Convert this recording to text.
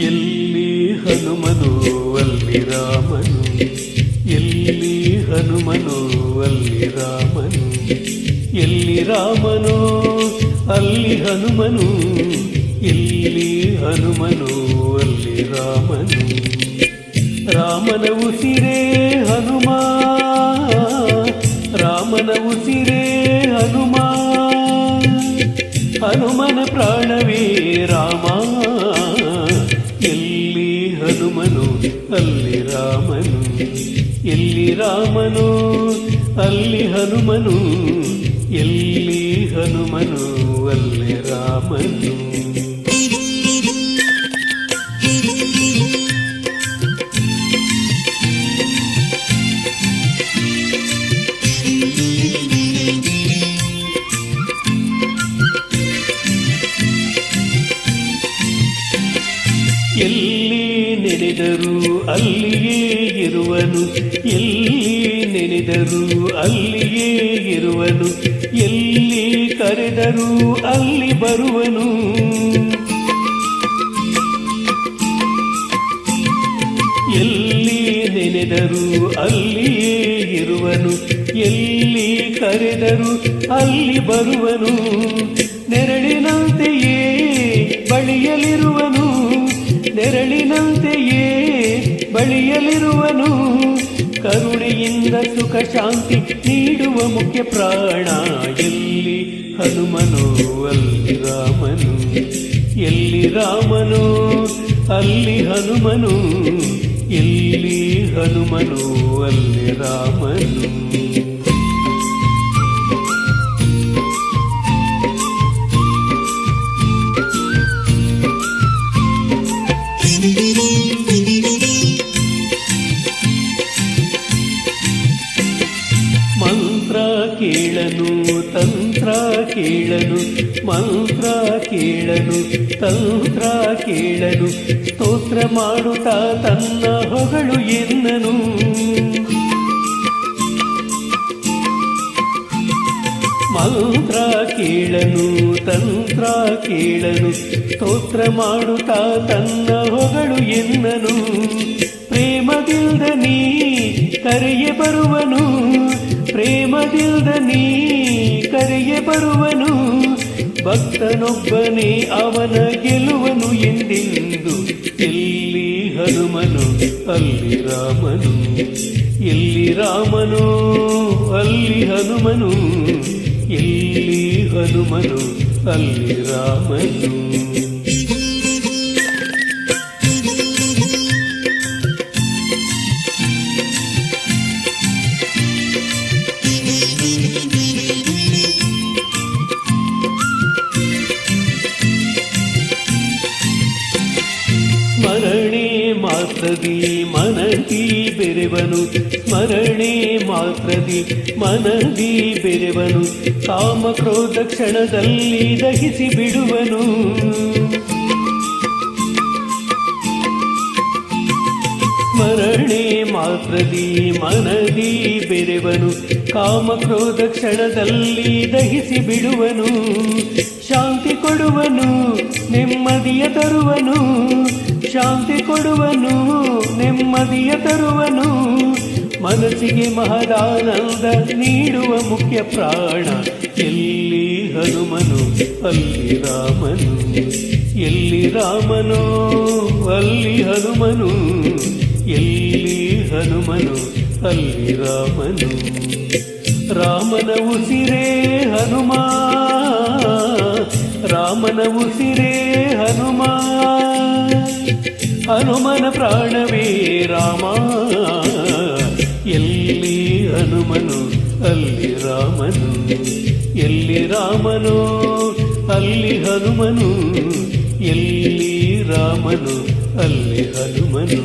ಎಲ್ಲಿ ಹನುಮನು ಅಲ್ಲಿ ರಾಮನು, ಎಲ್ಲಿ ಹನುಮನು ಅಲ್ಲಿ ರಾಮನು, ಎಲ್ಲಿ ರಾಮನು ಅಲ್ಲಿ ಹನುಮನು, ಎಲ್ಲಿ ಹನುಮನು ಅಲ್ಲಿ ರಾಮನು. ರಾಮನ ಉಸಿರೇ ಹನುಮ, ರಾಮನ ಉಸಿರೇ ಹನುಮ, ಹನುಮನ ಪ್ರಾಣವೇ ರಾಮ. ಎಲ್ಲಿ ಹನುಮನು ಅಲ್ಲಿ ರಾಮನು, ಎಲ್ಲಿ ರಾಮನು ಅಲ್ಲಿ ಹನುಮನು, ಎಲ್ಲಿ ಹನುಮನು ಅಲ್ಲಿ ರಾಮನು. ಎಲ್ಲಿ ನೆನೆದರೂ ಅಲ್ಲಿಯೇ ಇರುವನು, ಎಲ್ಲಿ ನೆನೆದರೂ ಅಲ್ಲಿಯೇ ಇರುವನು, ಎಲ್ಲಿ ಕರೆದರೂ ಅಲ್ಲಿ ಬರುವನು. ಎಲ್ಲಿ ನೆನೆದರೂ ಅಲ್ಲಿಯೇ ಇರುವನು, ಎಲ್ಲಿ ಕರೆದರೂ ಅಲ್ಲಿ ಬರುವನು. ನೆರಳಿನಂತೆಯೇ ಬಳಿಯಲಿರುವನು, ನೆರಳಿನಂತೆಯೇ ಬಳಿಯಲಿರುವನು. ಕರುಣೆಯಿಂದ ಸುಖ ಶಾಂತಿ ನೀಡುವ ಮುಖ್ಯ ಪ್ರಾಣ. ಎಲ್ಲಿ ಹನುಮನು ಅಲ್ಲಿ ರಾಮನು, ಎಲ್ಲಿ ರಾಮನು ಅಲ್ಲಿ ಹನುಮನು, ಎಲ್ಲಿ ಹನುಮನು ಅಲ್ಲಿ ರಾಮನು. ಮಂತ್ರ ಕೇಳನು ತಂತ್ರ ಕೇಳನು, ಮಂತ್ರ ಕೇಳನು ತಂತ್ರ ಕೇಳನು, ಸ್ತೋತ್ರ ಮಾಡುತ್ತಾ ತನ್ನ ಹೊಗಳು ಎನ್ನನು. ಮಂತ್ರ ಕೇಳನು ತಂತ್ರ ಕೇಳನು, ಸ್ತೋತ್ರ ಮಾಡುತ್ತಾ ತನ್ನ ಹೊಗಳು ಎನ್ನನು. ಪ್ರೇಮದಿಂದ ನೀ ಕರೆಯೇ ಬರುವನು, ಪ್ರೇಮದಿಂದ ನೀ ಕರೆಯೇ ಬರುವನು. ಭಕ್ತನೊಬ್ಬನೇ ಅವನ ಗೆಲುವನು ಎಂದೆಂದು. ಎಲ್ಲಿ ಹನುಮನು ಅಲ್ಲಿ ರಾಮನು, ಎಲ್ಲಿ ರಾಮನು ಅಲ್ಲಿ ಹನುಮನು, ಎಲ್ಲಿ ಹನುಮನು ಅಲ್ಲಿ ರಾಮನು. ಸ್ಮರಣೆ ಮಾತ್ರದಿ ಮನದಿ ಬೆರೆವನು, ಸ್ಮರಣೆ ಮಾತ್ರದಿ ಮನದಿ ಬೆರೆವನು. ಕಾಮ ಕ್ರೋಧ ಕ್ಷಣದಲ್ಲಿ ದಹಿಸಿ ಬಿಡುವನು. ಸ್ಮರಣೆ ಮಾತ್ರದಿ ಮನದಿ ಬೆರೆವನು, ಕಾಮ ಕ್ರೋಧ ಕ್ಷಣದಲ್ಲಿ ದಹಿಸಿ ಬಿಡುವನು. ಶಾಂತಿ ಕೊಡುವನು ನೆಮ್ಮದಿಯ ತರುವನು, ಶಾಂತಿ ಕೊಡುವನು ನೆಮ್ಮದಿಯ ತರುವನು. ಮನಸ್ಸಿಗೆ ಮಹದಾನಂದ ನೀಡುವ ಮುಖ್ಯ ಪ್ರಾಣ. ಎಲ್ಲಿ ಹನುಮನು ಅಲ್ಲಿ ರಾಮನು, ಎಲ್ಲಿ ರಾಮನು ಅಲ್ಲಿ ಹನುಮನು, ಎಲ್ಲಿ ಹನುಮನು ಅಲ್ಲಿ ರಾಮನು. ರಾಮನ ಉಸಿರೇ ಹನುಮ, ರಾಮನ ಉಸಿರೇ ಹನುಮ, ಹನುಮನ ಪ್ರಾಣವೇ ರಾಮ. ಎಲ್ಲಿ ಹನುಮನು ಅಲ್ಲಿ ರಾಮನು, ಎಲ್ಲಿ ರಾಮನು ಅಲ್ಲಿ ಹನುಮನು, ಎಲ್ಲಿ ರಾಮನು ಅಲ್ಲಿ ಹನುಮನು.